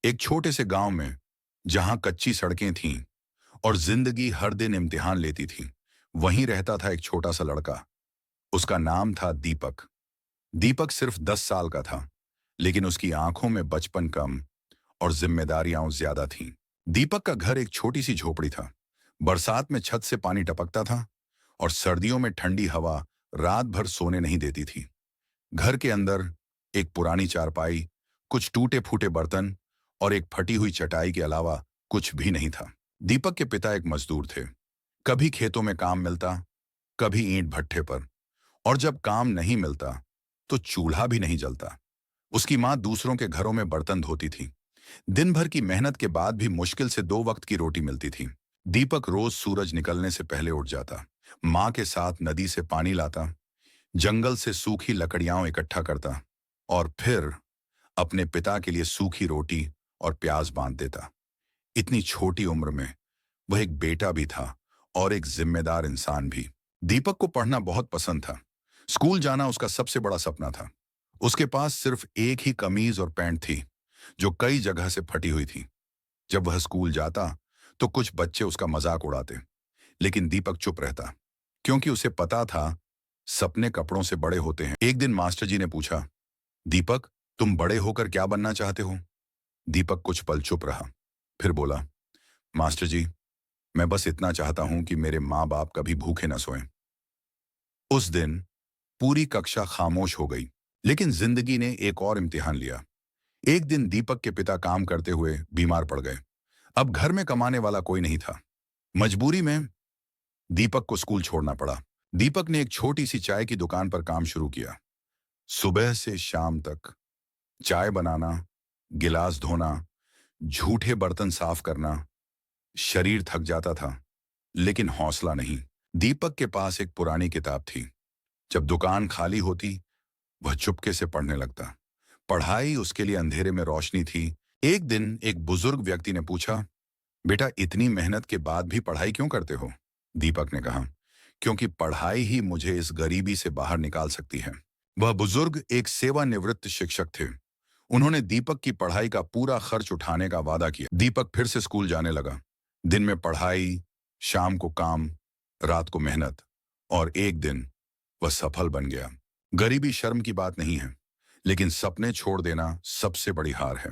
एक छोटे से गांव में जहां कच्ची सड़कें थीं और जिंदगी हर दिन इम्तिहान लेती थी, वहीं रहता था एक छोटा सा लड़का। उसका नाम था दीपक। दीपक सिर्फ 10 साल का था, लेकिन उसकी आंखों में बचपन कम और जिम्मेदारियां ज्यादा थीं। दीपक का घर एक छोटी सी झोपड़ी था। बरसात में छत से पानी टपकता था और सर्दियों में ठंडी हवा रात भर सोने नहीं देती थी। घर के अंदर एक पुरानी चारपाई, कुछ टूटे फूटे बर्तन और एक फटी हुई चटाई के अलावा कुछ भी नहीं था। दीपक के पिता एक मजदूर थे। कभी खेतों में काम मिलता, कभी ईंट भट्ठे पर, और जब काम नहीं मिलता तो चूल्हा भी नहीं जलता। उसकी माँ दूसरों के घरों में बर्तन धोती थी। दिन भर की मेहनत के बाद भी मुश्किल से 2 वक्त की रोटी मिलती थी। दीपक रोज सूरज निकलने से पहले उठ जाता, माँ के साथ नदी से पानी लाता, जंगल से सूखी लकड़ियां इकट्ठा करता और फिर अपने पिता के लिए सूखी रोटी और प्याज बांध देता। इतनी छोटी उम्र में वह एक बेटा भी था और एक जिम्मेदार इंसान भी। दीपक को पढ़ना बहुत पसंद था। स्कूल जाना उसका सबसे बड़ा सपना था। उसके पास सिर्फ एक ही कमीज और पैंट थी, जो कई जगह से फटी हुई थी। जब वह स्कूल जाता तो कुछ बच्चे उसका मजाक उड़ाते, लेकिन दीपक चुप रहता, क्योंकि उसे पता था सपने कपड़ों से बड़े होते हैं। एक दिन मास्टर जी ने पूछा, दीपक, तुम बड़े होकर क्या बनना चाहते हो? दीपक कुछ पल चुप रहा, फिर बोला, मास्टर जी, मैं बस इतना चाहता हूं कि मेरे माँ बाप कभी भूखे न सोएं। उस दिन पूरी कक्षा खामोश हो गई, लेकिन जिंदगी ने एक और इम्तिहान लिया। एक दिन दीपक के पिता काम करते हुए बीमार पड़ गए। अब घर में कमाने वाला कोई नहीं था। मजबूरी में दीपक को स्कूल छोड़ना पड़ा। दीपक ने एक छोटी सी चाय की दुकान पर काम शुरू किया। सुबह से शाम तक चाय बनाना, गिलास धोना, झूठे बर्तन साफ करना। शरीर थक जाता था, लेकिन हौसला नहीं। दीपक के पास एक पुरानी किताब थी। जब दुकान खाली होती, वह चुपके से पढ़ने लगता। पढ़ाई उसके लिए अंधेरे में रोशनी थी। एक दिन एक बुजुर्ग व्यक्ति ने पूछा, बेटा, इतनी मेहनत के बाद भी पढ़ाई क्यों करते हो? दीपक ने कहा, क्योंकि पढ़ाई ही मुझे इस गरीबी से बाहर निकाल सकती है। वह बुजुर्ग एक सेवानिवृत्त शिक्षक थे। उन्होंने दीपक की पढ़ाई का पूरा खर्च उठाने का वादा किया। दीपक फिर से स्कूल जाने लगा। दिन में पढ़ाई, शाम को काम, रात को मेहनत, और एक दिन वह सफल बन गया। गरीबी शर्म की बात नहीं है, लेकिन सपने छोड़ देना सबसे बड़ी हार है।